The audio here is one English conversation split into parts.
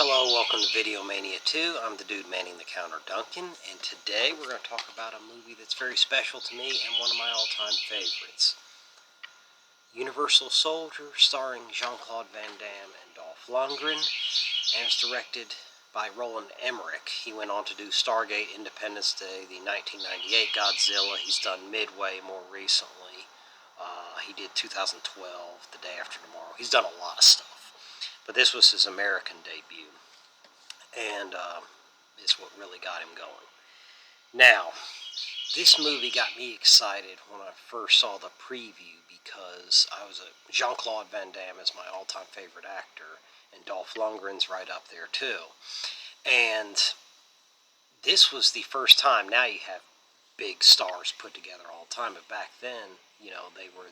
Hello, welcome to Video Mania 2. I'm the dude manning the counter, Duncan, and today we're going to talk about a movie that's very special to me and one of my all-time favorites. Universal Soldier, starring Jean-Claude Van Damme and Dolph Lundgren, and it's directed by Roland Emmerich. He went on to do Stargate, Independence Day, the 1998 Godzilla. He's done Midway more recently. He did 2012, The Day After Tomorrow. He's done a lot of stuff. But this was his American debut. And is what really got him going. Now, this movie got me excited when I first saw the preview because Jean-Claude Van Damme is my all-time favorite actor, and Dolph Lundgren's right up there too. And this was the first time. Now you have big stars put together all the time, but back then, they were,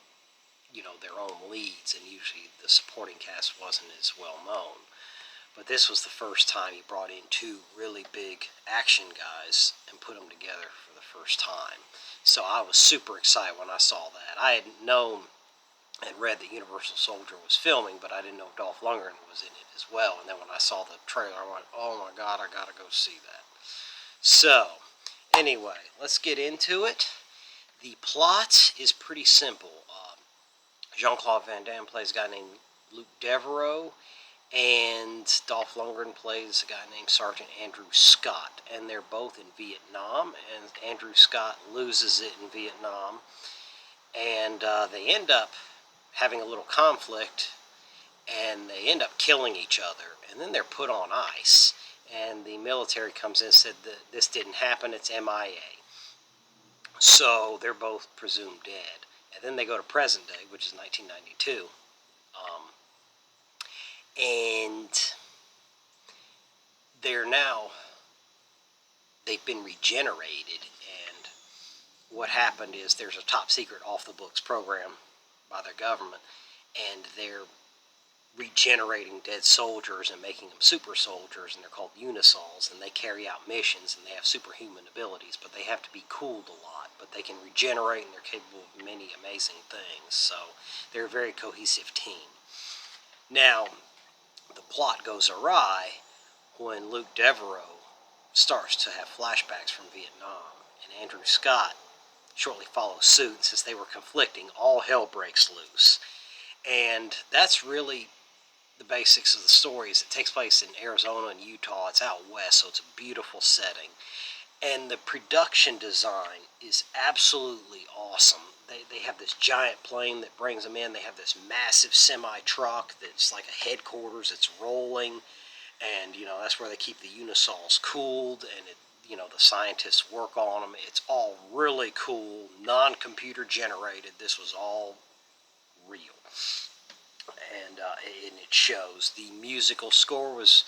their own leads, and usually the supporting cast wasn't as well known. But this was the first time he brought in two really big action guys and put them together for the first time. So I was super excited when I saw that. I had known and read that Universal Soldier was filming, but I didn't know Dolph Lundgren was in it as well. And then when I saw the trailer, I went, oh my God, I gotta go see that. So, anyway, let's get into it. The plot is pretty simple. Jean-Claude Van Damme plays a guy named Luke Devereaux, and Dolph Lundgren plays a guy named Sergeant Andrew Scott, and they're both in Vietnam, and Andrew Scott loses it in Vietnam, and they end up having a little conflict, and they end up killing each other, and then they're put on ice, and the military comes in and said that this didn't happen, it's MIA. So they're both presumed dead. And then they go to present day, which is 1992, and they've been regenerated, and what happened is there's a top secret off the books program by their government, and they're regenerating dead soldiers and making them super soldiers, and they're called unisols, and they carry out missions, and they have superhuman abilities, but they have to be cooled a lot, but they can regenerate, and they're capable of many amazing things, so they're a very cohesive team. Now, the plot goes awry when Luke Devereaux starts to have flashbacks from Vietnam, and Andrew Scott shortly follows suit. Since they were conflicting, all hell breaks loose. And that's really the basics of the story. Is it takes place in Arizona and Utah. It's out west, so it's a beautiful setting. And the production design is absolutely awesome. They have this giant plane that brings them in. They have this massive semi-truck that's like a headquarters. It's rolling. And, that's where they keep the unisols cooled. And, the scientists work on them. It's all really cool, non-computer generated. This was all real. And it shows. The musical score was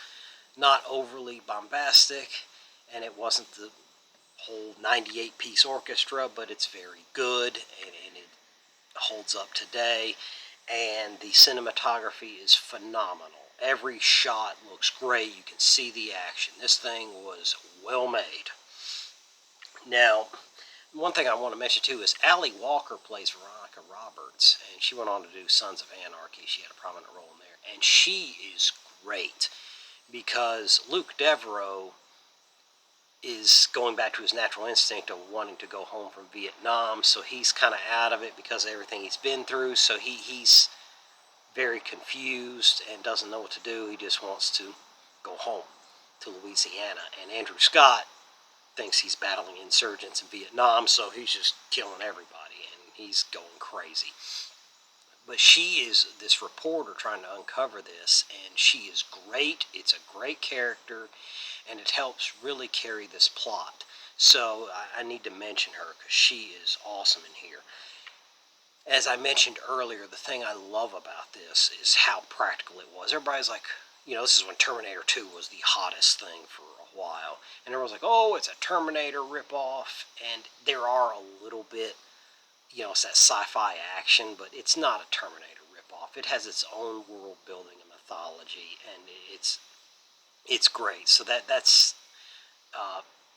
not overly bombastic, and it wasn't the whole 98-piece orchestra, but it's very good, and it holds up today. And the cinematography is phenomenal. Every shot looks great. You can see the action. This thing was well made. Now, one thing I want to mention too is Ally Walker plays Veronica Roberts, and she went on to do Sons of Anarchy. She had a prominent role in there, and she is great because Luke Devereaux is going back to his natural instinct of wanting to go home from Vietnam, so he's kind of out of it because of everything he's been through, so he's very confused and doesn't know what to do. He just wants to go home to Louisiana, and Andrew Scott thinks he's battling insurgents in Vietnam, so he's just killing everybody, and he's going crazy. But she is this reporter trying to uncover this, and she is great. It's a great character, and it helps really carry this plot. So I need to mention her because she is awesome in here. As I mentioned earlier, the thing I love about this is how practical it was. Everybody's like, this is when Terminator 2 was the hottest thing for a while. And everyone's like, oh, it's a Terminator ripoff. And there are a little bit, it's that sci-fi action, but it's not a Terminator ripoff. It has its own world building and mythology, and it's great. So that's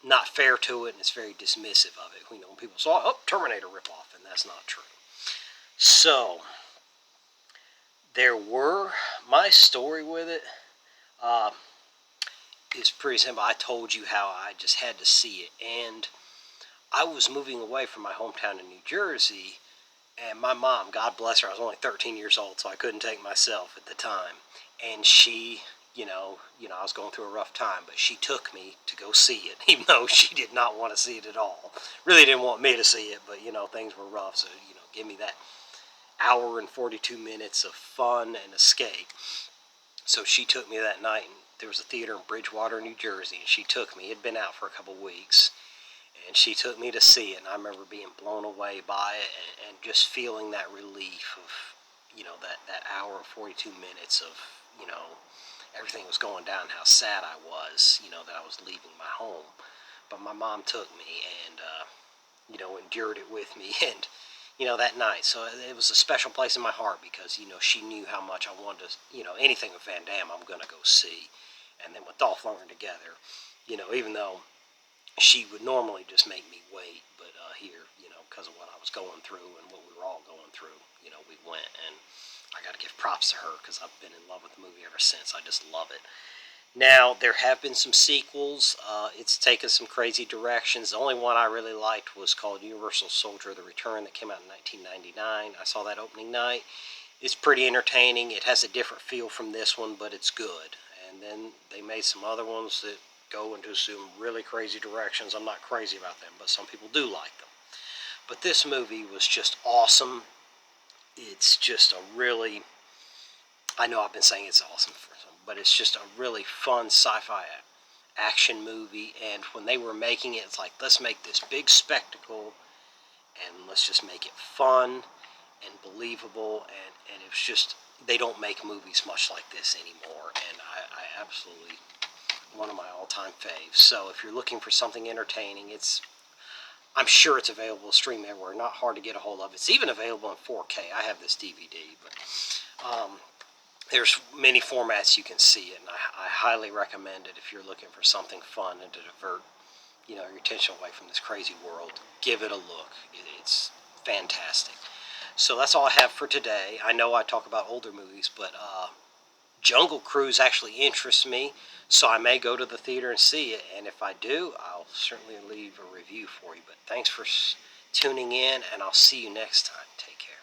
not fair to it, and it's very dismissive of it. When people say, oh, Terminator ripoff, and that's not true. So, my story with it, is pretty simple. I told you how I just had to see it, and I was moving away from my hometown in New Jersey, and my mom, God bless her, I was only 13 years old, so I couldn't take myself at the time, and she, I was going through a rough time, but she took me to go see it, even though she did not want to see it at all. Really didn't want me to see it, but things were rough, so give me that hour and 42 minutes of fun and escape. So she took me that night, and there was a theater in Bridgewater, New Jersey, and she took me. It had been out for a couple weeks, and she took me to see it, and I remember being blown away by it, and just feeling that relief of, that hour and 42 minutes of, everything was going down, how sad I was, that I was leaving my home. But my mom took me and, endured it with me, and, that night. So it was a special place in my heart because, she knew how much I wanted to, anything with Van Damme I'm going to go see. And then with Dolph Lundgren together, even though she would normally just make me wait, but here, because of what I was going through and what we were all going through, we went, and I got to give props to her because I've been in love with the movie ever since. I just love it. Now, there have been some sequels. It's taken some crazy directions. The only one I really liked was called Universal Soldier: The Return, that came out in 1999. I saw that opening night. It's pretty entertaining. It has a different feel from this one, but it's good. And then they made some other ones that go into some really crazy directions. I'm not crazy about them, but some people do like them. But this movie was just awesome. It's just a really, I know I've been saying it's awesome for some, but it's just a really fun sci-fi action movie. And when they were making it, it's like, let's make this big spectacle and let's just make it fun and believable. And it's just, they don't make movies much like this anymore. And I absolutely, one of my all-time faves. So if you're looking for something entertaining, I'm sure it's available to stream everywhere. Not hard to get a hold of. It's even available in 4K. I have this DVD, but there's many formats you can see it, and I highly recommend it if you're looking for something fun and to divert, your attention away from this crazy world. Give it a look. It's fantastic. So that's all I have for today. I know I talk about older movies, but Jungle Cruise actually interests me, so I may go to the theater and see it, and if I do, I'll certainly leave a review for you. But thanks for tuning in, and I'll see you next time. Take care.